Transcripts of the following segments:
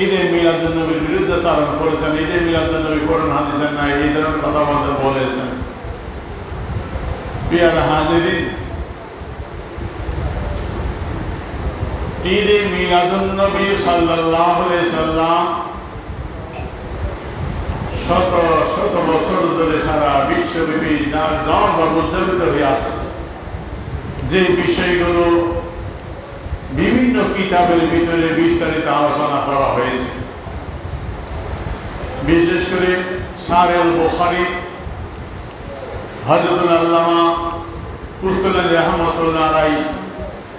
ঈদে মিলাদুন নবীর বিরুদ্ধাচারণ করেছেন, ঈদে মিলাদুন নবী কোরআন হাদিসের নাই এই ধরনের কথা বলেছেন। প্রিয় হাজিরিন, ঈদে মিলাদুন নবী সাল্লাল্লাহু আলাইহি সাল্লাম শত শত বছর ধরে সারা বিশ্বব্যাপী উদযাপিত হয়ে আছে। যে বিষয়গুলো বিভিন্ন কিতাবের ভিতরে বিস্তারিত আলোচনা করা হয়েছে, বিশেষ করে শারহুল বুখারী হযরতুল আল্লামা কুস্তুলানী রাহমাতুল্লাহ আলাইহি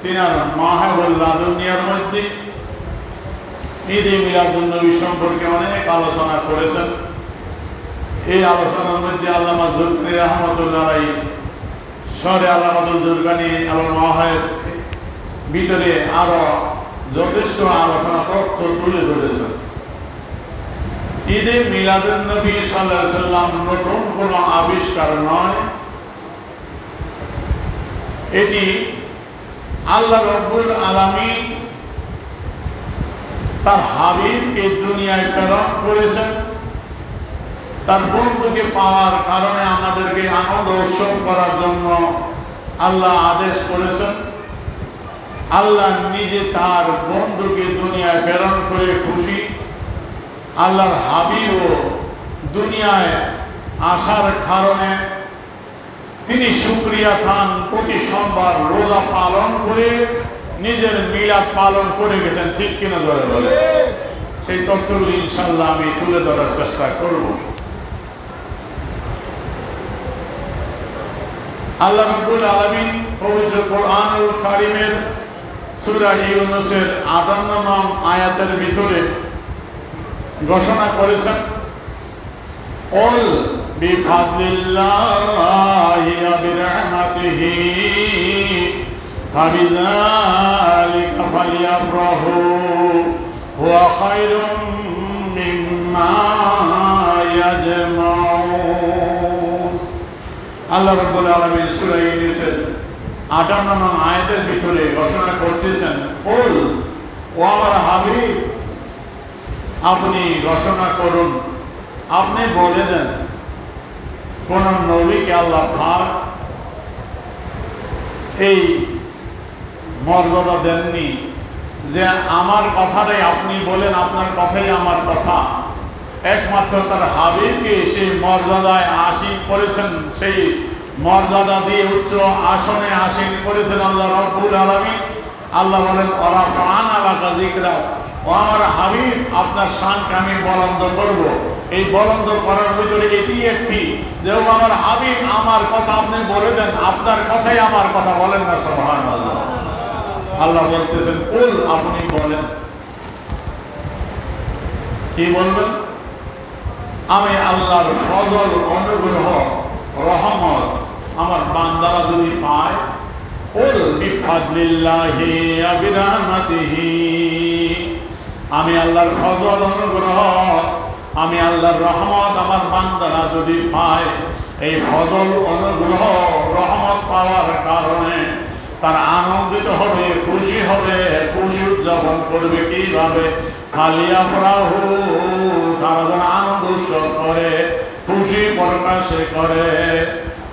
তিনার মাহবুল লাদুনিয়ার মধ্যে ঈদে মিলাদুন নবী সম্পর্কে অনেক আলোচনা করেছেন। এই আলোচনার মধ্যে আল্লামা জুরকানি রাহমাতুল্লাহ আলাইহি শরে আলামাতুল জুরকানি আল মাওয়াহিব ভিতরে আরো যথেষ্ট আলোচনা তথ্য তুলে ধরেছেন। ঈদে মিলাদুন নবী সাল্লাল্লাহু আলাইহি সাল্লাম নতুন কোনো আবিষ্কার নয়, এটি আল্লাহ রাব্বুল আলামিন তার হাবিবকে দুনিয়ায় প্রেরণ করেছেন। তার বন্ধুকে পাওয়ার কারণে আমাদেরকে আনন্দ উৎসব করার জন্য আল্লাহ আদেশ করেছেন। আল্লাহ নিজে তার বন্ধুকে দুনিয়ায় প্রেরণ করে খুশি। আল্লাহর হাবিবও দুনিয়ায় আসার কারণে তিনি শুকরিয়া খান প্রতি সোমবার রোজা পালন করে নিজের মিলাদ পালন করে গেছেন। ঠিক কিনা জোরে বলে? সেই তথ্যগুলি ইনশাআল্লাহ আমি তুলে ধরার চেষ্টা করব। আল্লাহ রাব্বুল আলামিন পবিত্র কোরআনুল কারীমের সূরা ইউনূসের ৫৮ নং আয়াতের ভিতরে ঘোষণা করেছেন, কুল বিফাদলিল্লাহি ওয়া বিরহমাতিহি ফাবিযালিকা ফালইফরাহু হুয়া খায়রুম মিম্মা ইয়াজমাউন। আল্লাহ রাব্বুল আলামিন সূরা ইউনূসের ৫৮ নং আয়াতের ভিতরে ঘোষণা করতেছেন, কুল, ও আমার হাবিব, আপনি ঘোষণা করুন, আপনি বলে দেন, কোন নবীকে আল্লাহ পাক এই মর্যাদা দেননি যে আমার কথাটাই আপনি বলেন, আপনার কথাই আমার কথা। একমাত্র তার হাবিবকে সেই মর্যাদায় আসীন করেছেন, সেই মর্যাদা দিয়ে উচ্চ আসনে আসীন করেছেন আল্লাহ রাব্বুল আলামিন। আল্লাহ বলেন, ওয়ারাফা'না লাকা যিকরা, ও আমার হাবিব, আপনার শানকে আমি বুলন্দ করব। এই বুলন্দ করার ভিতরে এটি একটি যে আমার হাবিব আমার কথা আপনি বলে দেন, আপনার কথাই আমার কথা। বলেন না সুবহানাল্লাহ? আল্লাহ বলতেছেন, কুল, আপনি বলেন। কি বলবেন? আমি আল্লাহর ফজল, অনুগ্রহ, রহমত আমার বান্দারা যদি পায়, কুল বিফাদলিল্লাহি ওয়া বিরহমাতিহি, আমি আল্লাহর ফজল, অনুগ্রহ, আমি আল্লাহর রহমত আমার বান্দারা যদি পায়, এই ফজল, অনুগ্রহ, রহমত পাওয়ার কারণে তারা আনন্দিত হবে, খুশি হবে। খুশি উদযাপন করবে কিভাবে? ফালিয়াফরাহু, তারা যেন আনন্দ উৎসব করে, খুশি প্রকাশে করে,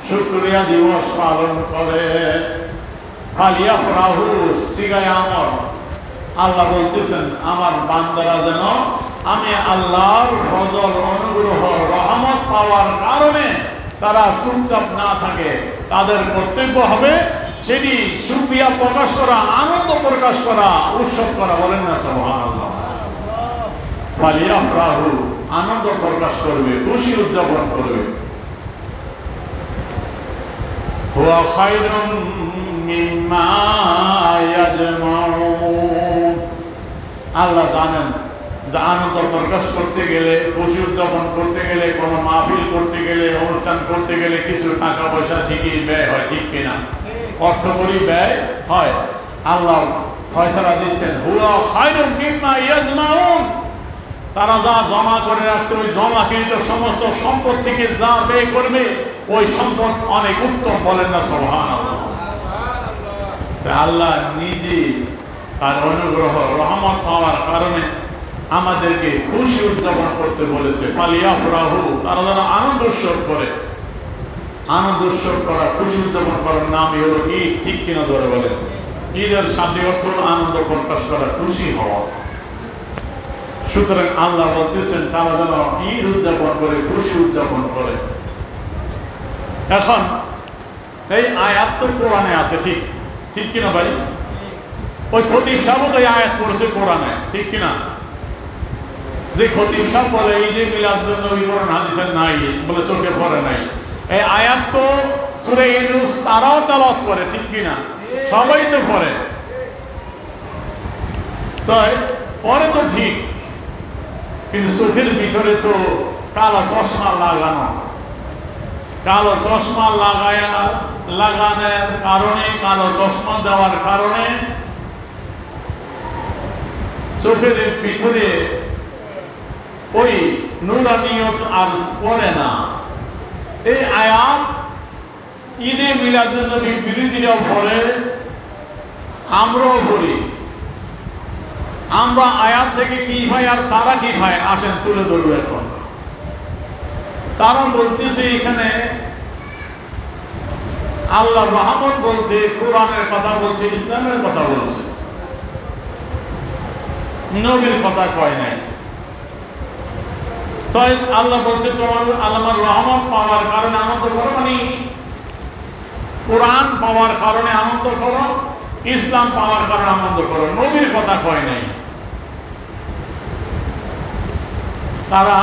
শুকরিয়া দিবস পালন করে। ফালিয়াফরাহু সিগায় আমর। আল্লাহ বলতেছেন, আমার বান্দারা যেন আমি আল্লাহর ফজল, অনুগ্রহ, রহমত পাওয়ার কারণে তারা চুপচাপ না থাকে। তাদের কর্তব্য হবে সেটি শুকরিয়া প্রকাশ করা, আনন্দ প্রকাশ করা, উৎসব করা। বলেন না সুবহানাল্লাহ? ফালিয়াফরাহু, আনন্দ প্রকাশ করবে, খুশি উদযাপন করবে। হুয়া খায়রুম মিম্মা ইয়াজমাউন। আল্লাহ জানেন যে আনন্দ প্রকাশ করতে গেলে, খুশি উদযাপন করতে গেলে, কোনো মাহফিল করতে গেলে, অনুষ্ঠান করতে গেলে কিছু টাকা পয়সা ঠিকই ব্যয় হয়। ঠিক কিনা? অর্থকরী ব্যয় হয়। আল্লাহ ফয়সালা দিচ্ছেন, হুয়া খায়রুম মিম্মা ইয়াজমাউন। তারা যা জমা করে রাখছে, ওই জমাকৃত সমস্ত সম্পদ থেকে যা ব্যয় করবে, ওই সম্পদ অনেক উত্তম। বলেন না সুবহানাল্লাহ? আল্লাহ নিজে তার অনুগ্রহ, রহমত পাওয়ার কারণে আমাদেরকে খুশি উদযাপন করতে বলেছে। ফালিয়াফরাহু, তারা যেন আনন্দ উৎসব করে। আনন্দ উৎসব করা, খুশি উদযাপন করার নামই হলো ঈদ। ঠিক কিনা ধরে বলেন? ঈদের শাব্দিক অর্থ হলো আনন্দ প্রকাশ করা, খুশি হওয়া। সুতরাং আল্লাহ বলতেছেন তারা যেন ঈদ উদযাপন করে, খুশি উদযাপন করে। এখন এই আয়াত তো কোরআনে আছে, ঠিক ঠিক কিনা ভাই? ওই খতিব সাহেব তো এই আয়াত পড়েছে কোরআনে, ঠিক কিনা? যে খতিব সাহেব বলে ঈদে মিলাদুন নবী কোরআন হাদিসে নাই, বলে চোখে পড়ে নাই, এই আয়াত তো সূরা ইউনূস তারাও তেলাওয়াত করে, ঠিক কিনা? সবাই তো পড়ে। তাই পরে তো ঠিক, কিন্তু চোখের ভিতরে তো কালো চশমা লাগানো। কালো চশমা লাগানোর কারণে, কালো চশমা দেওয়ার কারণে চোখের ভিতরে ওই নূরানিয়ত আর পড়ে না। এই আয়াত ঈদে মিলাদুন নবী বিরোধীরাও পড়ে, আমরাও পড়ি। আমরা আয়াত থেকে কি ভাই আর তারা কি ভাই, আসেন তুলে ধরবো। এখন তারা বলতেছে এখানে আল্লাহ রহমত বলতে কোরআনের কথা বলছে, ইসলামের কথা বলছে, নবীর কথা কয় নাই। তাই আল্লাহ বলছে তোমার আল্লাহর রহমত পাওয়ার কারণে আনন্দ করো, মানে কোরআন পাওয়ার কারণে আনন্দ করো, ইসলাম পাওয়ার কারণে আনন্দ করো, নবীর কথা কয় নাই। তারা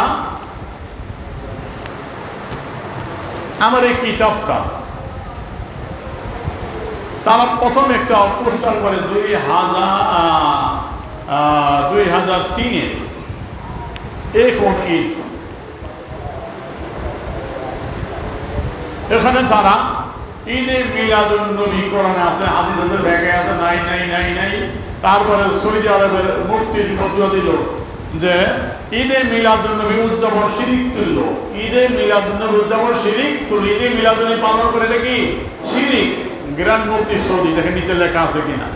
আমার এই কিতাবটা তারা প্রথম একটা পোস্টার করে 2003-এ কোন ঈদ, এখানে তারা ঈদে মিলাদুন নবী কোরআনে আছে, হাদিসে ব্যাগে আছে, নাই নাই নাই নাই। তারপরে সৌদি আরবের মুফতির ফতোয়া দিল যে ঈদে মিলাদুন নবী উদযাপন শিরিক তুলল। ঈদে মিলাদুন নবী উদযাপন শিরিক তুল, ঈদে মিলাদুন নবী পালন করে কি শিরিক। গ্র্যান্ড মুফতি সৌদি, দেখেন নিচে লেখা আছে কিনা।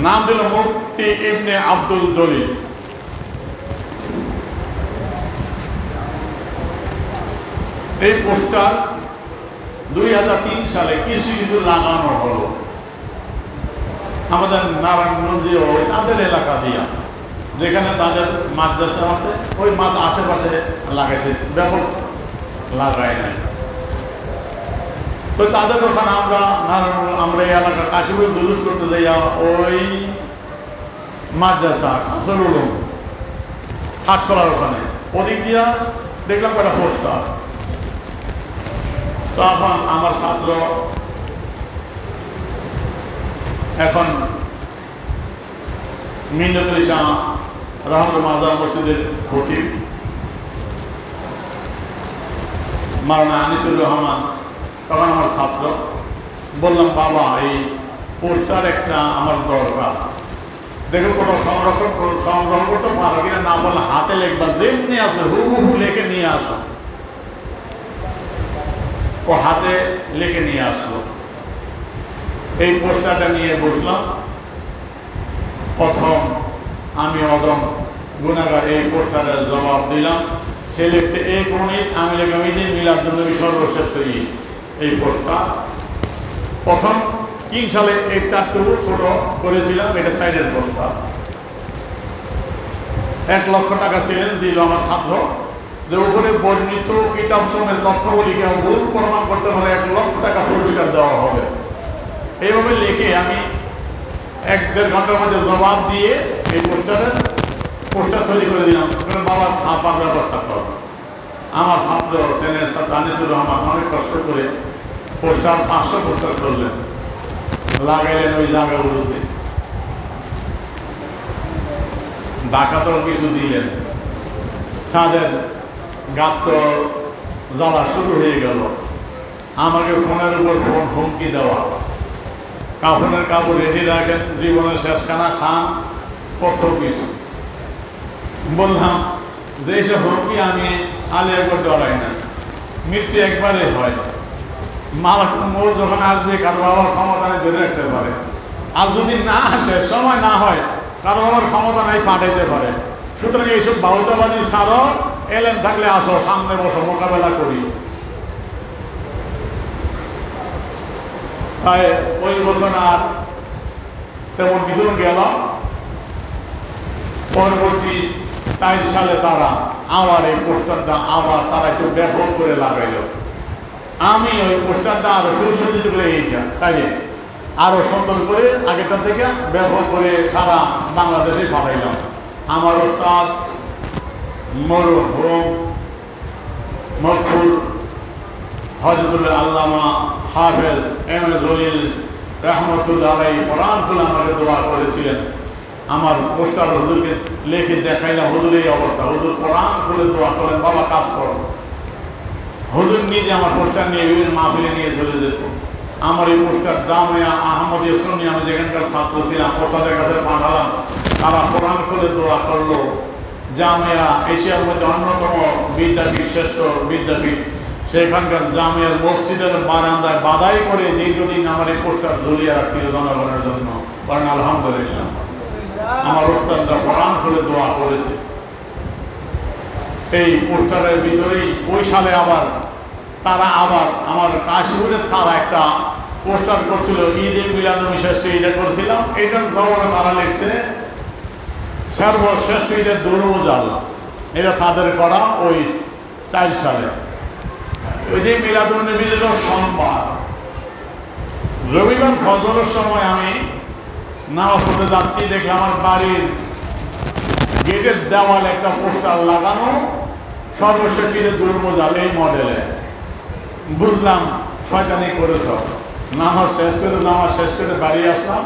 নাম দিল মুফতি ইবনে আব্দুল জলিল। এই পোস্টার 2003 সালে কিছু কিছু লাগানো হলো আমাদের নারায়ণগঞ্জে, ওই তাদের এলাকা দিয়া, যেখানে তাদের মাদ্রাসা আছে, ওই আশেপাশে লাগাইছে, ব্যাপক লাগাই নাই। তো তাদের ওখানে আমরা এই এলাকার কাশিপুর জুলুস করতে যাইয়া ওই মাদ্রাসা আসল উলুম হাট করার ওখানে ওদিক দিয়া দেখলাম একটা পোস্টার। তখন আমার ছাত্র এখন মিন্নাতুল ইসলাম রহমতুল মাজার মসজিদের খতিব মাওলানা আনিসুর রহমান, তখন আমার ছাত্র, বললাম বাবা এই পোস্টার একটা আমার দরকার, দেখো কোথাও সংগ্রহ করতে পারো কিনা, না বললে হাতে লিখবা, যেমনি আছে হুবহু লিখে নিয়ে আসো। ও হাতে লিখে নিয়ে আসলো। এই পোস্টারটা নিয়ে বসলাম। প্রথম আমি অদম গুনাহগার এই পোস্টারের জবাব দিলাম। সে লিখছে এই কোন ঈদ, আমি লিখলাম ঈদে মিলাদুন নবী সর্বশ্রেষ্ঠ ঈদ। এই পোস্টার প্রথম 3 সালে একটা একটু ছোট করেছিলাম, এটা 4-এর পোস্টার। 1 লক্ষ টাকা চ্যালেঞ্জ দিল আমার ছাত্র, যে উপরে বর্ণিত কিতাব সমূহের তথ্যাবলী কেউ ভুল প্রমাণ করতে পারলে 1 লক্ষ টাকা পুরস্কার দেওয়া হবে। এইভাবে লিখে আমি 1-1.5 ঘন্টার মধ্যে জবাব দিয়ে এই পোস্টার তৈরি করে দিলাম। বাবার ছাপার ব্যবস্থা কর। আমার ছাত্র সেনের ছাত্র আনিসুর রহমান অনেক কষ্ট করে পোস্টার 500 পোস্টার করলেন, লাগাইলেন ওই জায়গাগুলোতে, ডাকাতও কিছু দিলেন। তাদের গাত্র জ্বালা শুরু হয়ে গেল। আমাকে ফোনের উপর ফোন, হুমকি দেওয়া, কাফনের কাপড় রেডি রাখেন, জীবনের শেষখানা খান, কত কিছু। বললাম যে এইসব হুমকি আমি আলিয়া করে ডরাই না, মৃত্যু একবারে হয়। মাল যখন আসবে কারো বাবার ক্ষমতা ধরে রাখতে পারে, আর যদি না আসে, সময় না হয়, কারো আমার ক্ষমতা নাই, পাঠাইতে পারে। সুতরাং এইসব বাউতাবাজি ছাড়ো, এলেন থাকলে আসো, সামনে বসো, মোকাবেলা করি। তাই ওই বছর আর তেমন কিছু গেল। পরবর্তী 4 সালে তারা আবার এই পোস্টারটা আবার তারা একটু ব্যাপক করে লাগাইল। আমি ওই পোস্টারটা আরো সুসজ্জিত করে এইটা চাইলে আরো সুন্দর করে আগেরটা থেকে ব্যাপক করে সারা বাংলাদেশে পাঠাইলাম। আমার ওস্তাদ মরহুম মকবুল হযরতুল আল্লামা হাফেজ এম এ জলিল রহমতুল্লাহ আলাইহি কোরআন খুলে আমাকে দোয়া করেছিলেন। আমার পোস্টার হুজুরকে লিখে দেখাইলাম, হুজুর এই অবস্থা। হুজুর কোরআন খুলে দোয়া করেন, বাবা কাজ করো। হুজুর নিজে আমার পোস্টার নিয়ে বিভিন্ন মাহফিলে নিয়ে চলে যেত। আমার এই পোস্টার জামিয়া আহমদিয়া সুন্নিয়া, আমি যেখানকার ছাত্র ছিলাম, ওস্তাদের কাছে পাঠালাম। তারা কোরআন খুলে দোয়া করলো। জামিয়া এশিয়ার মধ্যে অন্যতম বিদ্যাপীঠ, শ্রেষ্ঠ বিদ্যাপীঠ, সেখানকার জামিয়ার মসজিদের বারান্দায় বাধাই করে দীর্ঘদিন আমার এই পোস্টার ঝুলিয়ে রাখছিল জনগণের জন্য। বলেন আলহামদুলিল্লাহ। আমার ওস্তাদরা কোরআন খুলে দোয়া করেছে। এই পোস্টারের ভিতরেই ওই সালে আবার তারা আবার আমার কাশীপুরের তারা একটা পোস্টার করছিল, ঈদে মিলাদুন শ্রেষ্ঠ ঈদে করছিলাম। এইটার খবরে তারা লিখছে সর্বশ্রেষ্ঠ ঈদের দুরুজাল। এটা তাদের করা ওই 4 সালে। ঈদে মিলাদুন নবী ছিল সোমবার। রবিবার ফজরের সময় আমি নামাজ পড়তে যাচ্ছি, দেখলাম আমার বাড়ির গেটের দেওয়ালে একটা পোস্টার লাগানো, সর্বশ্রেষ্ঠ ঈদের দুরুজাল, এই মডেলে। বুঝলাম শয়তানি করেছ। নামাজ শেষ করে বাড়ি আসলাম,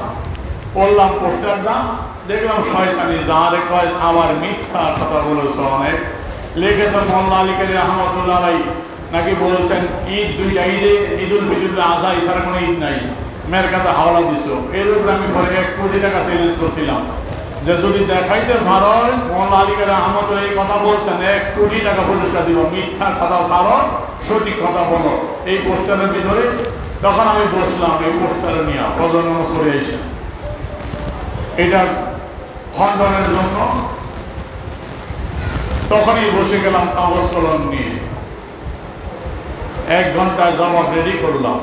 পড়লাম পোস্টারটা, দেখলাম শয়তানি যারে কয় আবার মিথ্যা কথা বলেছ অনেক। লিখেছ মোল্লা আলী কারি রহমতুল্লাহ আলাইহি নাকি বলছেন ঈদ দুইটা, ঈদে ঈদুল ফিতর আজহা এছাড়া কোনো ঈদ নাই, মেয়ের কাছে হাওলা দিছ। এর উপরে আমি পরে 1 কোটি টাকা চ্যালেঞ্জ করছিলাম যে যদি দেখাইতে পারো মোল্লা আলী কারি রহমতুল্লাহ এই কথা বলছেন, 1 কোটি টাকা পুরস্কার দিব। মিথ্যা কথা ছাড়ো, সঠিক কথা বলো। এই পোস্টারের ভিতরে তখন আমি বসলাম এই পোস্টারে নিয়ে ফজর নামাজ পড়ে এসে এটার খণ্ডনের জন্য। তখনই বসে গেলাম কাগজ কলম নিয়ে, 1 ঘন্টায় জবাব রেডি করলাম।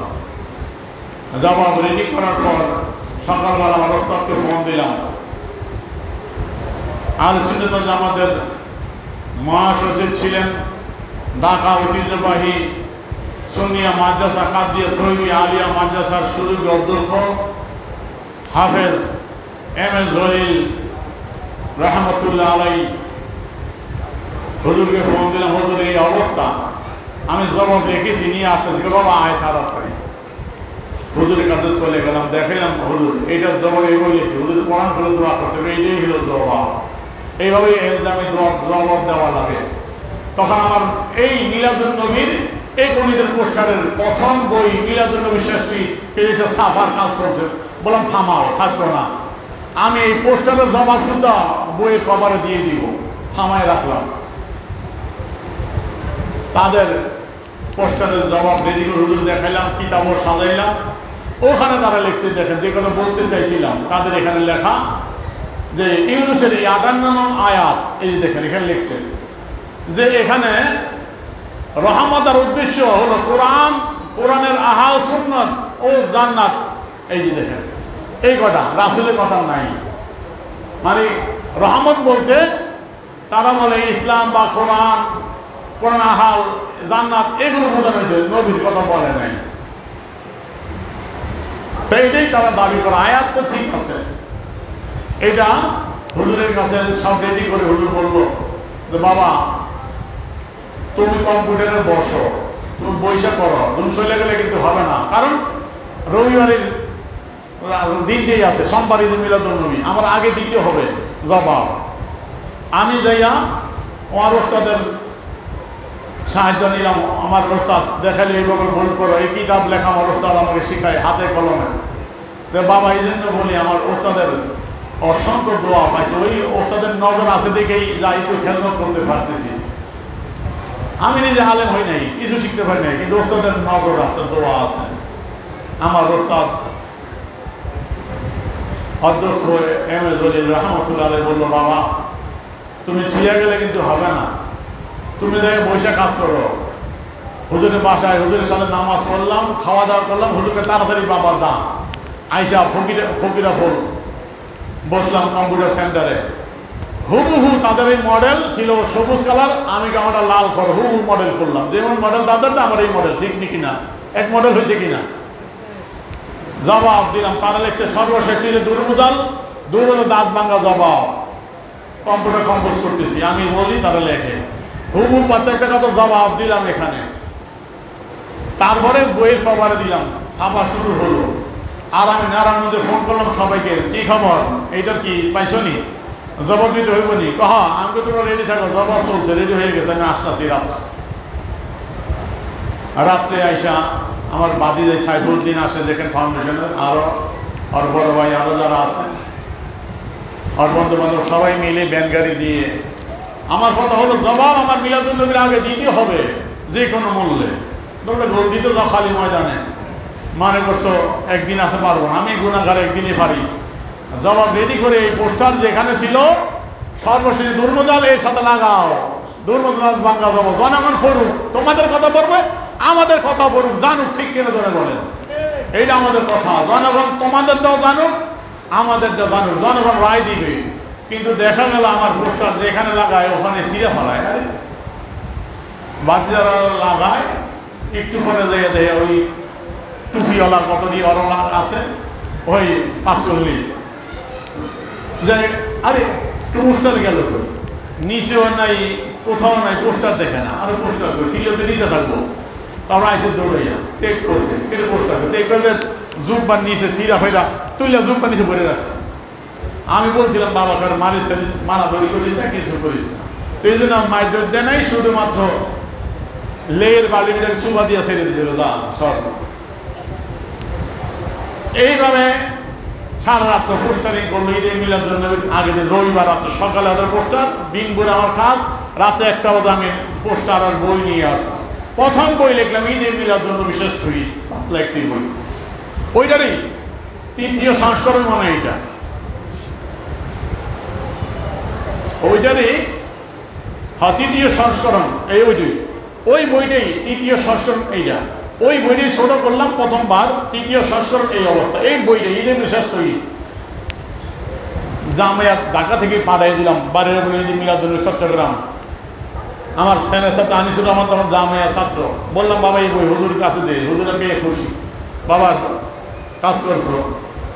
জবাব রেডি করার পর সকালবেলা আমার ওস্তাদকে ফোন দিলাম। আর সুন্নাত জামাতের মহাসচিব ছিলেন ঢাকা ঐতিহ্যবাহী সুন্নিয়া মাদ্রাসা কাজিয়া তৈরি আলিয়া মাদ্রাসার সুযোগ্য অধ্যক্ষ হাফেজ এম এ জলিল রহমতুল্লাহ আলাইহি। হুজুরকে ফোন দিলাম, হুজুর এই অবস্থা, আমি জবাব লিখেছি, নিয়ে আসতেছি, বাবা আয় তাড়াতাড়ি। হুজুরের কাছে চলে গেলাম, দেখাইলাম হুজুর এইটার জবাব এই বলেছি। হুজুর কোরআন করে দোয়া করছে, এইটাই হলো জবাব। এইভাবেই এলজামে জবাব দেওয়া লাগে। তখন আমার এই মিলাদুন নবীর এই গণিতের পোস্টারের প্রথম বই মিলাদুন নবী শ্রেষ্ঠ পেয়েছে, ছাপার কাজ চলছে। বললাম থামাও, ছাড়তো না, আমি এই পোস্টারের জবাব শুদ্ধ বইয়ের কভারে দিয়ে দিব। থামায় রাখলাম। তাদের পোস্টারের জবাব রেডি করে হুজুর দেখাইলাম, কিতাবও সাজাইলাম। ওখানে তারা লিখছে, দেখেন যে কথা বলতে চাইছিলাম, তাদের এখানে লেখা যে ইউনূসের এই 58 নং আয়াত, এই যে দেখেন এখানে লিখছে যে এখানে রহমতের উদ্দেশ্য হলো কোরআন, কোরআনের আহাল সুন্নাত ও জান্নাত। এই যে দেখেন এই কথা রাসূলের কথা নাই। মানে রহমত বলতে তারা বলে ইসলাম বা কোরআন, কোরআন আহাল জান্নাত এগুলো বোঝানো হয়েছে, নবীর কথা বলে নাই। তো এইটাই তারা দাবি করে। আয়াত তো ঠিক আছে, এটা হুজুরের কাছে সব রেডি করে হুজুর বললো যে বাবা তুমি কম্পিউটারে বসো, তুমি বইসা করো, তুমি চলে গেলে কিন্তু হবে না। কারণ রবিবারের দিনটাই আছে, সোমবার ঈদে মিলাদুন নবী, আমার আগে দিতে হবে জবাব। আমি যাইয়া আমার ওস্তাদের সাহায্য নিলাম। আমার ওস্তাদ দেখালে এইভাবে ভুল করো, এই কিতাব লেখা আমার ওস্তাদ আমাকে শিখায় হাতে কলমে। বাবা এই জন্য বলি আমার ওস্তাদের অসংখ্য দোয়া পাইছে, ওই ওস্তাদের নজর আছে দেখেই যা একটু খেদমত করতে পারতেছি। আমি নিজে আলেম হই নাই, কিছু শিখতে পারি নাই, কিন্তু ওস্তাদের নজর আছে, দোয়া আছে। আমার ওস্তাদ অধ্যক্ষ এম এ জলিল রহমতুল্লাহ বললো, বাবা তুমি ছুঁয়ে গেলে কিন্তু হবে না, তুমি দেখে বসে কাজ করো। হুজুরের বাসায় হুজুরের সাথে নামাজ পড়লাম, খাওয়া দাওয়া করলাম, হুজুরকে তাড়াতাড়ি বাবা যা। আইসা ফকিরা ফুল বসলাম কম্পিউটার সেন্টারে। হুবহু তাদের এই মডেল ছিল সবুজ কালার, আমি আমারটা লাল করো, হুবহু মডেল করলাম। যেমন মডেল তাদেরটা আমার এই মডেল, ঠিক নাকি না? এক মডেল হয়েছে কিনা? জবাব দিলাম। তারা লিখছে সর্বশেষ ছিল দুর্মুজাল দাঁত ভাঙ্গা জবাব। কম্পিউটার কম্পোজ করতেছি, আমি বলি তারা লেখে, হুবহু প্রত্যেকটা কথা জবাব দিলাম এখানে। তারপরে বইয়ের কভারে দিলাম, ছাপা শুরু হলো। আর আমি নারায়ণগঞ্জে ফোন করলাম সবাইকে, কি খবর, এইটার কি পাইছনি, জবাব দিতে হইব নি? কহা আমি তো তোমরা রেডি থাকো, জবাব চলছে, রেডি হয়ে গেছে, আমি আসতেছি। রাত্রে আইসা আমার বাদি যে সাইফুদ্দিন আসে দেখেন ফাউন্ডেশনের, আরো আর বড় ভাই আরো যারা আছে, আর বন্ধু বান্ধব সবাই মিলে ব্যান গাড়ি দিয়ে। আমার কথা হলো জবাব আমার মিলাদুন্নবীর আগে দিতে হবে যে কোনো মূল্যে। তোমরা গোল দিতে যাও খালি ময়দানে, মানে করছো একদিন আসে পারবো না, আমি গুণাগার একদিনই পারি। জবাব রেডি করে এই পোস্টার যেখানে ছিল সর্বশেষ দুর্মজাল এর সাথে লাগাও, দুর্মজাল বাংলা জবাব। জনগণ পড়ুক, তোমাদের কথা পড়বে, আমাদের কথা পড়ুক, জানুক, ঠিক কিনা ধরে বলেন। এইটা আমাদের কথা, জনগণ তোমাদেরটাও জানুক, আমাদেরটা জানুক, জনগণ রায় দিবে। কিন্তু দেখা গেল আমার পোস্টার যেখানে লাগায় ওখানে ছিঁড়ে ফেলায়। আরে বাচ্চারা লাগায়, একটু করে যেয়ে দেয় ওই টুপিওয়ালা কত দিয়ে অরলা আছে, ওই পাস করলি যাই, আরে পোস্টার গেল নিচেও নাই, কোথাও নাই, পোস্টার দেখে না। আরে পোস্টার ছিল তো নিচে থাকবো, তারপর আইসে দৌড়াইয়া চেক করছে, কিন্তু পোস্টার চেক করে জুব্বার নিচে সিরা ফেরা তুলিয়া জুব্বার নিচে ভরে রাখছে। আমি বলছিলাম বাবা কার মারিস টারিস মারাধরি করিস না, কিছু করিস না। তো এই জন্য মাইর দেয় নাই, শুধুমাত্র লেয়ের বালিটাকে সুবা দিয়া ছেড়ে দিয়েছিল, যা সর। এইভাবে সারা রাত্র পোস্টারিং করলো। ঈদে মিলাদুন্নবীর আগের দিন রবিবার রাত্রে সকালে ওদের পোস্টার, দিন ভরে আমার কাজ, রাতে 1টা বাজে আমি পোস্টার আর বই নিয়ে আসছি। প্রথম বই লিখলাম ঈদে মিলাদুন্নবী শ্রেষ্ঠ ঈদ, পাতলা একটি বই, ওইটারই 3য় সংস্করণ মনে হয় এটা, ওইটারই 3য় সংস্করণ, এই ওই বইটাই 3য় সংস্করণ এইটা। ওই বইটাই ছোট করলাম প্রথমবার, 3য় সংস্করণ এই অবস্থা। এই বইটা ঈদের শ্রেষ্ঠ ঈদ জামিয়া ঢাকা থেকে পাঠিয়ে দিলাম, বাড়ির ঈদ মিলাদুন্নবী চট্টগ্রাম। আমার ছেলের সাথে আনিসুর রহমান তখন জামিয়া ছাত্র, বললাম বাবা এই বই হুজুর কাছে দে, হুজুরা পেয়ে খুশি, বাবা কাজ করছো,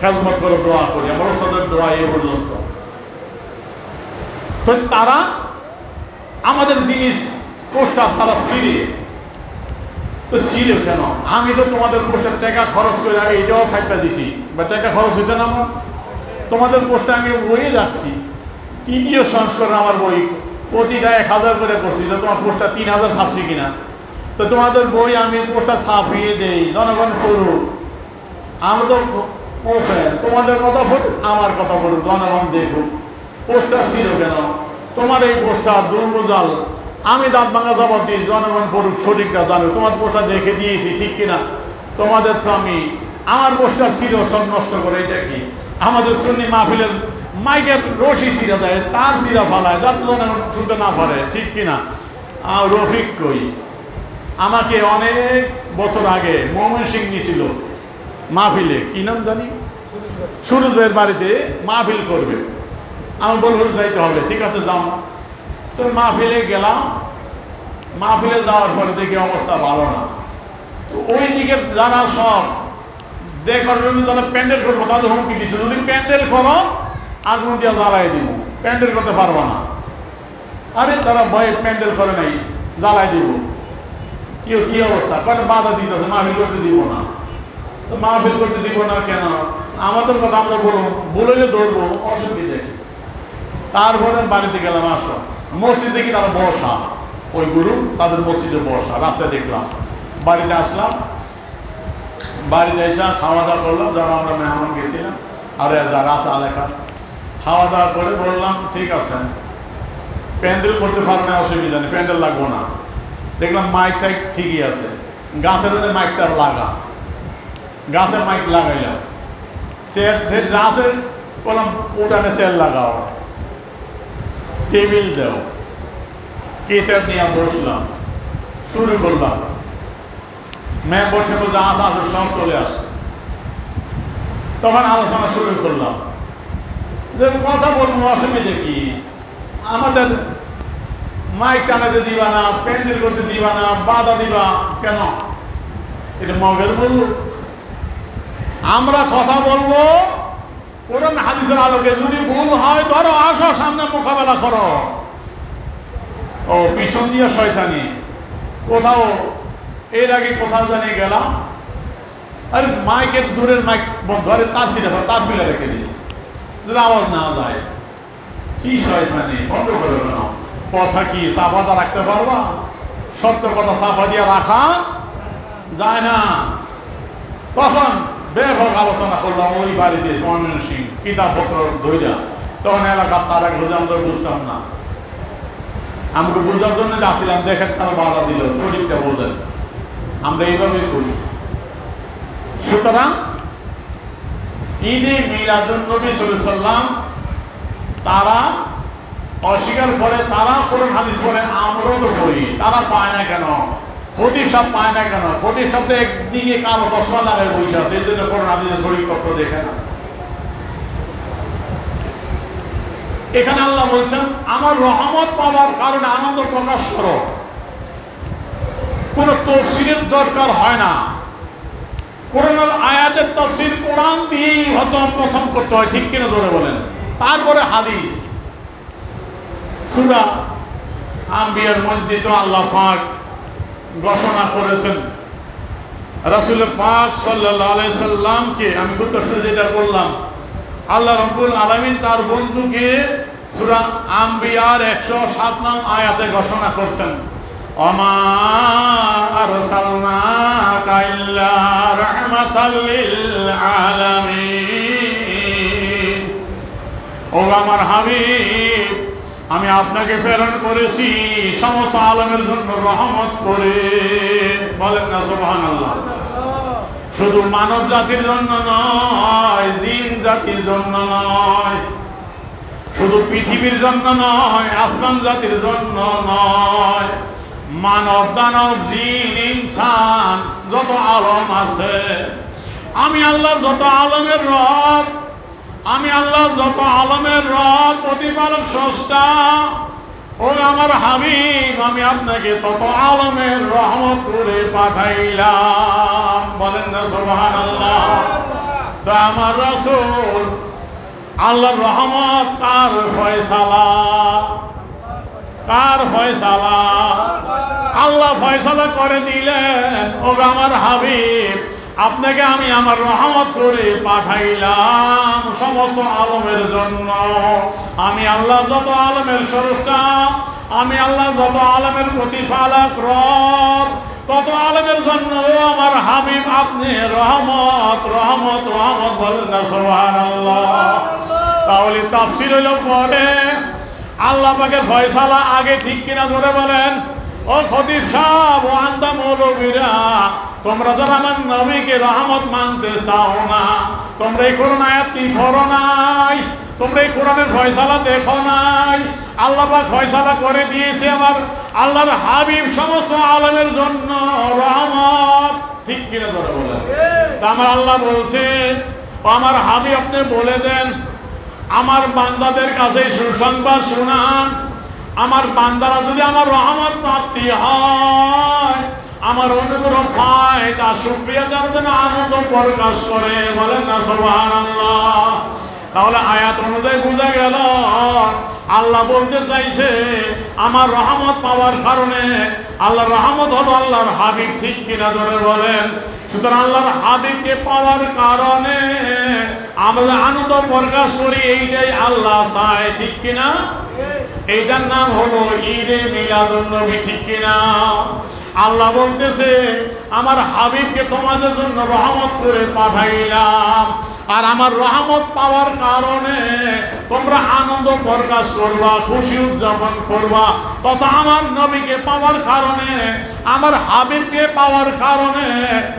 খেজমত করে দোয়া করি, আমার ওস্তাদের দোয়া এই পর্যন্ত। তো তারা আমাদের জিনিস পোস্টার তারা ছিঁড়ে, তো ছিঁড়ে কেন? আমি তো তোমাদের পোস্টার টাকা খরচ করে এইটাও সাইডটা দিছি, বা টাকা খরচ হয়েছে না আমার, তোমাদের পোস্টার আমি বই রাখছি। 3য় সংস্করণ আমার বই, প্রতিটা 1000 করে করছি, তোমার পোস্টার 3000 ছাপছি কিনা। তো তোমাদের বই আমি পোস্টার ছাপিয়ে দেই, জনগণ পড়ুক, আমরা তো ওপেন, তোমাদের কথা পড়ুক, আমার কথা পড়ুক, জনগণ দেখুক। পোস্টার ছিল কেন? তোমার এই পোস্টার দুর্মুজাল, আমি দাঁত ভাঙা জবাব দিই, জনগণ পড়ুক, সঠিকটা জানুক। তোমার পোস্টার দেখে দিয়েছি, ঠিক কিনা? তোমাদের তো আমি, আমার পোস্টার ছিল সব নষ্ট করে। এটা কি আমাদের সুন্নি মাহফিলের মাইকের রশি ছিঁড়ে দেয়, তার ছিঁড়া ফালায়, যাতে জনগণ শুনতে না পারে, ঠিক কিনা? রফিক কই, আমাকে অনেক বছর আগে ময়মনসিংহ নিয়েছিল মাহফিলে, কি নাম জানি, সুরজ ভাইয়ের বাড়িতে মাহফিল করবে। আমি বলবো যাইতে হবে, ঠিক আছে যাও। তো মাহফিলে গেলাম, মাহফিলে যাওয়ার পরে দেখি অবস্থা ভালো না। তো ওই দিকে যারা সব দেখবার যারা প্যান্ডেল করবো তাদের হুমকি দিচ্ছে, যদি প্যান্ডেল করো আগুন দিয়ে জ্বালাই দিব, প্যান্ডেল করতে পারবো না। আরে তারা ভয়ে প্যান্ডেল করে নাই, জ্বালাই দিব। কি অবস্থা, কেন বাধা দিতেছে, মাহফিল করতে দিব না। তো মাহফিল করতে দিব না কেন? আমাদের কথা আমরা বলবো, বললে ধরবো, অসুবিধা। তারপরে বাড়িতে গেলাম, আসো মসজিদ দেখি তারা বসা, ওই গুরু তাদের মসজিদে বসা, রাস্তায় দেখলাম। বাড়িতে আসলাম, বাড়িতে এসে খাওয়া দাওয়া করলাম, যারা আমরা মেহমান গেছিলাম আর যারা আছে এলাকার, খাওয়া দাওয়া করে বললাম ঠিক আছে, প্যান্ডেল করতে পারবে না, অসুবিধা নেই, প্যান্ডেল লাগবো না। দেখলাম মাইক টাইক ঠিকই আছে, গাছের মধ্যে মাইকটা লাগা, গাছের মাইক লাগাইলাম, সে যা আছে বললাম উঠানে সেল লাগাও, টেবিল দাও, কেটার নিয়ে বসলাম, শুরু করলাম। মেম্বার ঠেম্বর যা আছে আছে সব চলে আসে। তখন আলোচনা শুরু করলাম যে কথা বলবো, অসুবিধা কি? আমাদের মাইক টানাতে দিবা না, প্যান্ডেল করতে দিবা না, বাধা দিবা কেন? এটা মগের বলল। আমরা কথা বলবো কোরআন হাদিসের আলোকে। যদি ভুল হয় ধরো, আসো সামনে মোকাবেলা করো। ও পিছন দিয়ে শয়তানি। কোথাও এর আগে কোথাও জানি গেলাম, আরে মাইকের দূরের মাইক ঘরে তার ছিল, তার পিলে রেখে দিছি যদি আওয়াজ না যায়। কি শয়তানি, বন্ধ করে কেন? কথা কি চাপাতা রাখতে পারবা? সত্য কথা চাপা দিয়ে রাখা যায় না। তখন ব্যাপক আলোচনা করলাম ওই বাড়িতে ময়মন সিং কিতাবপত্র ধৈর্যা। তখন এলাকার তারা বুঝে আমরা বুঝতাম না, আমাকে বোঝার জন্য আসছিলাম। দেখেন তারা বাধা দিল, শরীরটা বোঝেন, আমরা এইভাবেই করি। সুতরাং ঈদে মিলাদুন্নবী সাল্লাল্লাহু আলাইহি ওয়াসাল্লাম তারা অস্বীকার করে, তারা কোরআন হাদিস পড়ে, আমরাও তো পড়ি। তারা পায় না কেন? খতিব সাহেব পায় না কেন? খতিব সাহেব তো একদিকে কালো চশমা লাগায় বসে আছে, এই জন্য কোরআন হাদিসের শরীরপত্র দেখে না। এখানে আল্লাহ বলছেন আমার রহমত পাওয়ার কারণে আনন্দ প্রকাশ করো। কোন তফসিরের দরকার হয় না। কোরআনের আয়াতের তফসির কোরআন দিয়েই হয়তো প্রথম করতে হয়, ঠিক কিনা ধরে বলেন? তারপরে হাদিস। সূরা আম্বিয়ার মধ্যে তো আল্লাহ পাক ঘোষণা করেছেন রাসূল পাক সাল্লাল্লাহু আলাইহি সাল্লামকে। আমি খুতবা শুরু যেটা বললাম, আল্লাহ রাব্বুল আলামিন তার বন্ধুকে সূরা আম্বিয়ার 107 নং আয়াতে ঘোষণা করছেন, ওমা আরসালনাকা ইল্লা রাহমাতাল লিল আলামিন। ও আমার হাবিব, আমি আপনাকে প্রেরণ করেছি সমস্ত আলমের জন্য রহমত করে। বলেন না সুবহানাল্লাহ। শুধু মানব জাতির জন্য নয়, জিন জাতির জন্য নয়, শুধু পৃথিবীর জন্য নয়, আসমান জাতির জন্য নয়, মানব দানব জিন ইনসান যত আলম আছে, আমি আল্লাহ যত আলমের রব, আমি আল্লাহ যত আলমের রব, প্রতিপালক স্রষ্টা। ও আমার হাবিব, আমি আপনাকে তত আলমের রহমত করে পাঠাইলাম। বলেন না সুবহানাল্লাহ। তো আমার রাসূল আল্লাহর রহমত কার ফয়সালা? কার ফয়সালা? আল্লাহ ফয়সালা করে দিলেন, ও আমার হাবিব, আপনাকে আমি আমার রহমত করে পাঠাইলাম সমস্ত আলমের জন্য। আমি আল্লাহ যত আলমের স্রষ্টা, আমি আল্লাহ যত আলমের প্রতিপালক রব, তত আলমের জন্য আমার হাবিব আপনি রহমত রহমত রহমত। বলেন না সুবহানাল্লাহ। তাহলে তাফসীর হইল পরে, আল্লাহ পাকের ফয়সালা আগে, ঠিক কিনা ধরে বলেন? ও খতিব সাহেব, ও আন্দা মৌলবীরা, তোমরা যারা আমার নবীকে রহমত মানতে চাও না, তোমরা এই কোরআন আয়াতটি পড়ো নাই, তোমরা এই কোরআনের ফয়সালা দেখো নাই। আল্লাহ পাক ফয়সালা করে দিয়েছে আমার আল্লাহর হাবিব সমস্ত আলমের জন্য রহমত। ঠিক কিনা ধরে বলেন? তা আমার আল্লাহ বলছে, ও আমার হাবিব, আপনি বলে দেন আমার বান্দাদের কাছে সুসংবাদ শোনান। আমার বান্দারা যদি আমার রহমত প্রাপ্তি হয়, আমার অনুগ্রহ পায়, তা শুকরিয়া যার জন্য আনন্দ প্রকাশ করে। বলেন না সুবহানাল্লাহ। তাহলে আয়াত অনুযায়ী বোঝা গেল আল্লাহ বলতে চাইছে আমার রহমত পাওয়ার কারণে, আল্লাহর রহমত হলো আল্লাহর হাবিব। ঠিক কিনা জোরে বলেন? সুতরাং আল্লাহর হাবিবকে পাওয়ার কারণে আমরা আনন্দ প্রকাশ করি, এইটাই আল্লাহ চায়। ঠিক কিনা? এইটার নাম হলো ঈদে মিলাদুন্নবী। ঠিক কিনা? আল্লাহ বলতেছে আমার হাবিবকে তোমাদের জন্য রহমত করে পাঠাইলাম, আর আমার রহমত পাওয়ার কারণে তোমরা আনন্দ প্রকাশ করবা, খুশি উদযাপন করবা, তথা আমার নবীকে পাওয়ার কারণে, আমার হাবিবকে পাওয়ার কারণে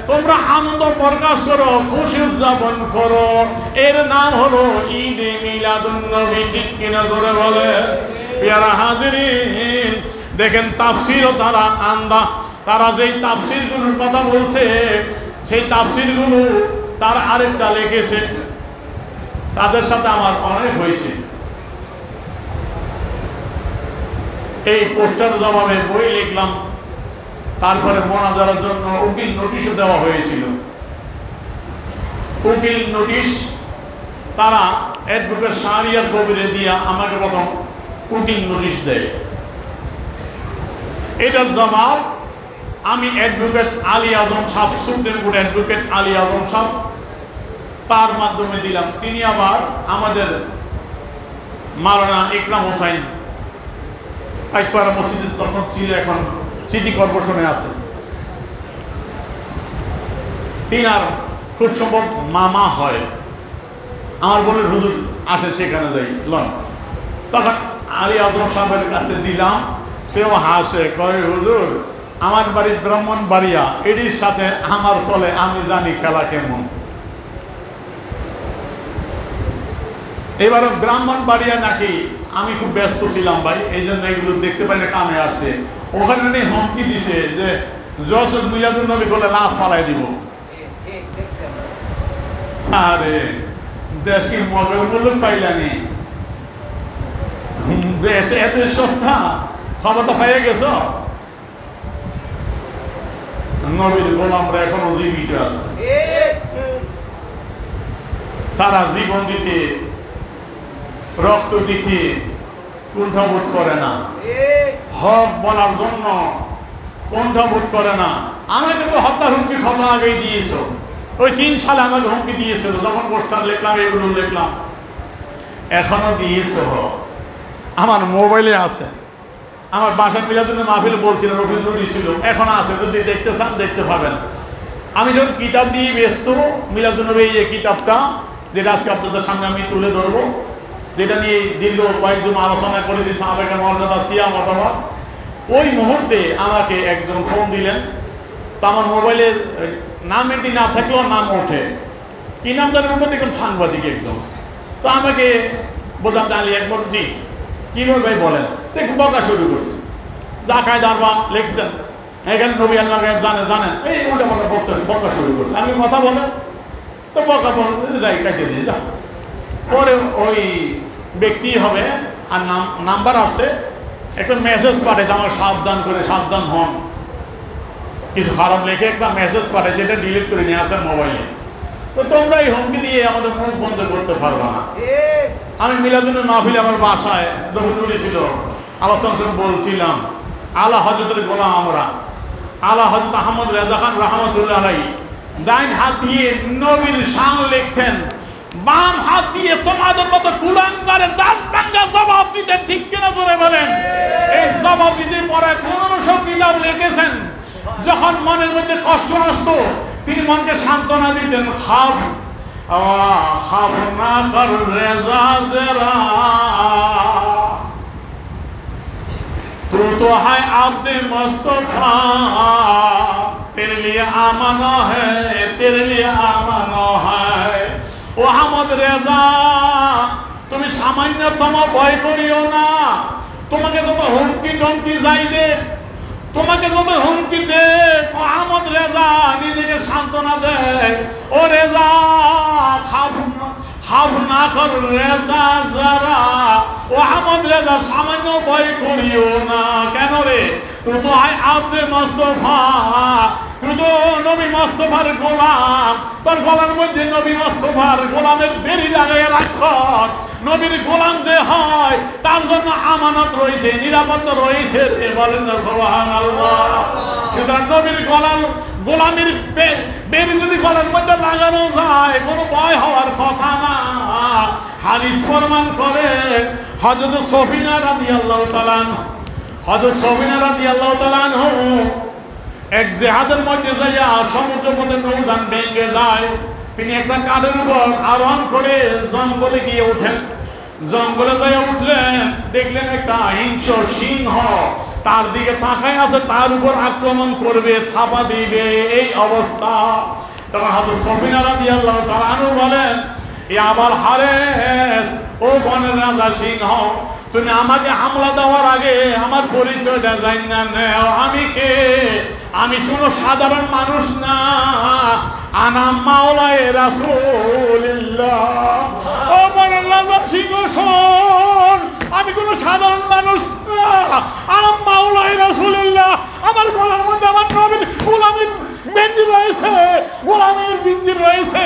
তোমরা আনন্দ প্রকাশ করো, খুশি উদযাপন করো। এর নাম হলো ঈদে মিলাদুন নবী। ঠিক কিনা ধরে বলে? প্রিয়ারা হাজিরিন, দেখেন তাফসীরও তারা যেই তাফসীরগুলোর কথা বলছে, সেই তাফসীরগুলো তার আরেকটা লিখেছে, তাদের সাথে আমার অনেক হয়েছে। এই পোস্টার জবাবে বই লিখলাম, তারপরে মোনাজারার জন্য উকিল নোটিশও দেওয়া হয়েছিল। উকিল নোটিশ তারা অ্যাডভোকেট শাহরিয়ার কবিরে দিয়া আমাকে প্রথম উকিল নোটিশ দেয়। এটার জবাব আমি অ্যাডভোকেট আলী আজম সাহেব, সুপ্রিম কোর্ট অ্যাডভোকেট আলী আজম সাহেব, তার মাধ্যমে দিলাম। তিনি আবার আমাদের মাওলানা ইকরাম হোসাইন পাইকপাড়া মসজিদে তখন ছিল, এখন সিটি কর্পোরেশনে আছে, তিনার খুব সম্ভব মামা হয়। আমার বলে হুজুর আসে, সেখানে যাই লন। তখন আলী আজম সাহেবের কাছে দিলাম, সেও হাসে, কয় হুজুর আমার বাড়ি ব্রাহ্মণবাড়িয়া, এটির সাথে আমার চলে, আমি জানি খেলা কেমন। এবারও ব্রাহ্মণবাড়িয়া নাকি আমি খুব ব্যস্ত ছিলাম ভাই, এই জন্য এগুলো দেখতে পাইলে কানে আসে। ওখানে হুমকি দিছে যে যশোর মিলাদুন নবী বলে লাশ ফালাই দিব। আরে দেশ কি মগের মূল্য পাইলানি, দেশ এত সস্তা, ক্ষমতা পাইয়ে গেছ। নবীর গোলামরা এখনো জীবিত আছে, তারা জীবন দিতে, রক্ত দিতে কুণ্ঠাবোধ করে না, হক বলার জন্য কুণ্ঠাবোধ করে না। আমাকে তো হত্যার হুমকি ক্ষমা আগেই দিয়েছ, ওই 3 সালে আমাকে হুমকি দিয়েছিল, তখন পোস্টার লিখলাম, এগুলো লিখলাম, এখনো দিয়েছ। আমার মোবাইলে আছে, আমার বাসায় মিলাদুন মাহফিল বলছিল, রফিকুল ছিল, এখন আছে, যদি দেখতে চান দেখতে পাবেন। আমি যখন কিতাব নিয়ে ব্যস্ত, মিলাদুন নবী এই কিতাবটা যেটা আজকে আপনাদের সামনে আমি তুলে ধরবো, যেটা নিয়ে দীর্ঘ কয়েকজন আলোচনা করেছি, সাহাবায়ে মর্যাদা, সিয়াম অথবা, ওই মুহূর্তে আমাকে একজন ফোন দিলেন। তো আমার মোবাইলের নাম এটি না থাকলেও নাম ওঠে, কি নাম জানেন? ওটা দেখুন সাংবাদিক একজন। তো আমাকে বললাম আলী একবার, জি কি বল ভাই বলেন। দেখুন বকা শুরু করছে, যা খায় দারবা লিখছেন, এখানে নবী আল্লাহ জানেন, এই ওটা মনে বকা শুরু করছে। আমি কথা বলেন তো বকা বলে কাটিয়ে দিয়ে যা। পরে ওই ব্যক্তি হবে, আর নাম্বার আছে, একটা মেসেজ পাঠাইছে আমার, সাবধান করে, সাবধান হন, কিছু খারাপ লেখে একটা মেসেজ পাঠাইছে, এটা ডিলিট করে নিয়ে আসেন মোবাইলে। তো তোমরা এই হুমকি দিয়ে আমাদের মুখ বন্ধ করতে পারবা না। আমি মিলাদুন মাহফিলে আমার বাসায় রফিকুল ছিল, আলোচনা বলছিলাম, আলা হযরতের গোলাম আমরা, আলা হযরত আহমদ রেজা খান রহমতুল্লাহ আলাইহি ডাইন হাত দিয়ে নবীর শান লিখতেন, বাম হাত দিয়ে তোমাদের মতো কুলাঙ্গারের দাঁত ভাঙা জবাব দিতেন। ঠিক কিনা জোরে বলেন? এই জবাব দিতে পরে 1500 কিতাব লিখেছেন। যখন মনের মধ্যে কষ্ট আসতো, তিনি মনকে সান্ত্বনা দিতেন, খাফ না কর রেজা জরা, तू तो है आब्द मुस्तफा, तेरे लिए आमाना है, तेरे लिए आमाना है। ও আহমদ রেজা, তুমি সামান্যতম ভয় করিও না। তোমাকে যত হুমকি ধমকি যাই দে, তোমাকে যত হুমকি দে, ও আহমদ রেজা নিজেকে সান্ত্বনা দেয়, ও রেজা খাফ না কর রেজা যারা, ও আহমদ রেজা সামান্য ভয় করিও না। কেন রে? তুই তো হয় আব্দে মুস্তফা, তুই তো নবী মুস্তফার গোলাম, তোর গলার মধ্যে নবী মুস্তফার গোলামের বেরি লাগাইয়া রাখছ। নবীর গোলাম যে হয় তার জন্য আমানত রয়েছে, নিরাপত্তা রয়েছে রে, বলেন না সুবহানাল্লাহ। সুতরাং নবীর গোলামের বেরি যদি গলার মধ্যে লাগানো যায়, কোনো ভয় হওয়ার কথা না। হাদিস প্রমাণ করে, হযরত সফিনা রাদিয়াল্লাহু তাআলা, হযরত সফিনা রাদিয়াল্লাহু তাআলা এক জেহাদের মধ্যে যাইয়া সমুদ্রের মধ্যে নৌযান ভেঙে যায়। তিনি একটা কাঠের উপর আরোহণ করে জঙ্গলে গিয়ে ওঠেন। জঙ্গলে যাইয়া উঠলেন, দেখলেন একটা হিংস্র সিংহ তার দিকে তাকায় আছে, তার উপর আক্রমণ করবে, থাপা দিবে, এই অবস্থা। তখন হযরত সফিনা রাদিয়াল্লাহু তাআলা আনহু বলেন, এ আবার হারেস, ও বনের রাজা সিংহ, তুমি আমাকে হামলা দেওয়ার আগে আমার পরিচয়টা জানা নেও, আমি কে? আমি শুনো সাধারণ মানুষ না, আনা মাওলায়ে রাসূলুল্লাহ। ও বনের রাজা সিংহ শোন, আমি কোনো সাধারণ মানুষ না, আনা মাওলায়ে রাসূলুল্লাহ। আমার গলার মধ্যে আমার নবীর গোলামীর বেন্ডি রয়েছে, গোলামের জিঞ্জির রয়েছে।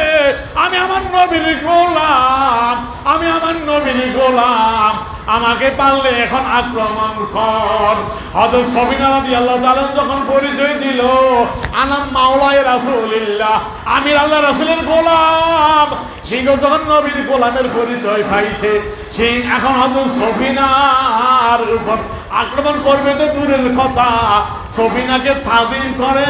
আমি আমার নবীর গোলাম, আমি আমার নবীর গোলাম। আমাকে পারলে এখন আক্রমণ কর। হযরত সফিনা রাদিয়াল্লাহু তাআলা যখন পরিচয় দিল, আনা মাওলায়ে রাসূলুল্লাহ, আমি আল্লাহর রাসূলের গোলাম, সিংহ যখন নবীর গোলামের পরিচয় পাইছে, সিং এখন হযরত সফিনার উপর আক্রমণ করবে তো দূরের কথা, সফিনাকে তাজিম করে,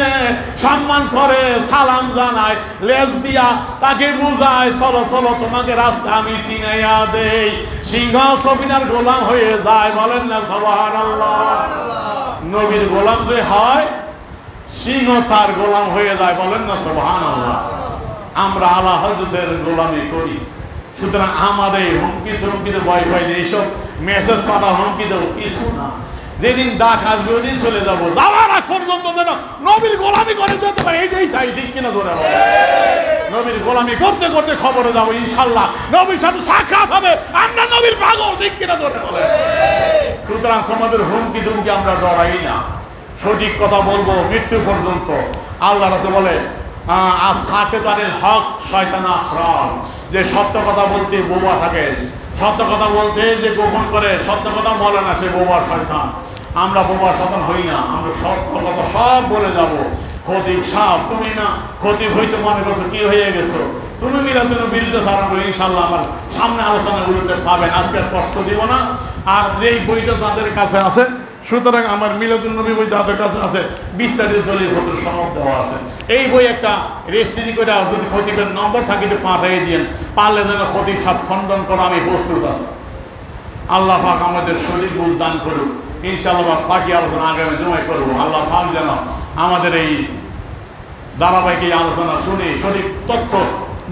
সম্মান করে, সালাম জানায়, লেজ দিয়া তাকে বুঝায়, চলো চলো তোমাকে রাস্তা আমি চিনাইয়া দেই। সিংহ সফিনার গোলাম হয়ে যায়। বলেন না সুবহানাল্লাহ। নবীর গোলাম যে হয়, সিংহ তার গোলাম হয়ে যায়। বলেন না সুবহানাল্লাহ। আমরা আলা হযরতের গোলামি করি, সুতরাং আমাদের হুমকি ধমকিতে ভয় পাই না, এইসব মেসেজ পাঠা হুমকি দেবো কিছু না। যেদিন ডাক আসবে ওই দিন চলে যাবো, যাওয়ার আগ পর্যন্ত যেন নবীর গোলামি করে যেতে পারে, এইটাই চাই। ঠিক কিনা ধরে নবীর গোলামি করতে করতে খবরে যাবো ইনশাল্লাহ, নবীর সাথে সাক্ষাৎ হবে, আমরা নবীর পাগল। ঠিক কিনা ধরে বলে। সুতরাং তোমাদের হুমকি ধমকি আমরা ডরাই না, সঠিক কথা বলবো মৃত্যু পর্যন্ত। আল্লাহ রাসূল বলে, আসাকেতানিল হক শয়তান আখরান, যে সত্য কথা বলতে বোবা থাকে, সত্য কথা বলতে যে গোপন করে, সত্য কথা বলে না, সে বোবা শয়তান। আমরা বোবা শয়তান হই না, আমরা সত্য কথা সব বলে যাব। খতিব সাহেব, তুমি না খতিব হয়েছে মনে করছো, কি হয়ে গেছো? তুমি মিলাদুন নবীর সালাম করে ইনশাআল্লাহ আমার সামনে আলোচনাগুলোতে পাবেন। আজকে কষ্ট দিব না। আর এই বইটা যাদের কাছে আছে, সুতরাং আমার মিলাদুন নবী বই যাদের কাছে আছে, বিস্তারিত দলিল পত্র সনদ দেওয়া আছে। এই বই একটা রেজিস্ট্রি করে যদি খতিবের নম্বর থাকে একটু পাঠিয়ে দিন, পারলে যেন খতিব সাহেব খণ্ডন করা আমি প্রস্তুত আছি। আল্লাহ পাক আমাদের শরীর বুঝ দান করুক। ইনশাআল্লাহ বাকি আলোচনা আগামী জুমায় করবো। আল্লাহ পাক যেন আমাদের এই ধারাবাহিক এই আলোচনা শুনে সঠিক তথ্য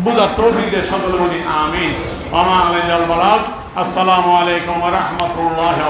বুঝার তৌফিক দিয়ে সকলে বলি আমিন। ওয়া মা আলাইনাল বালাগ। আসসালামু আলাইকুম ওয়া রাহমাতুল্লাহি।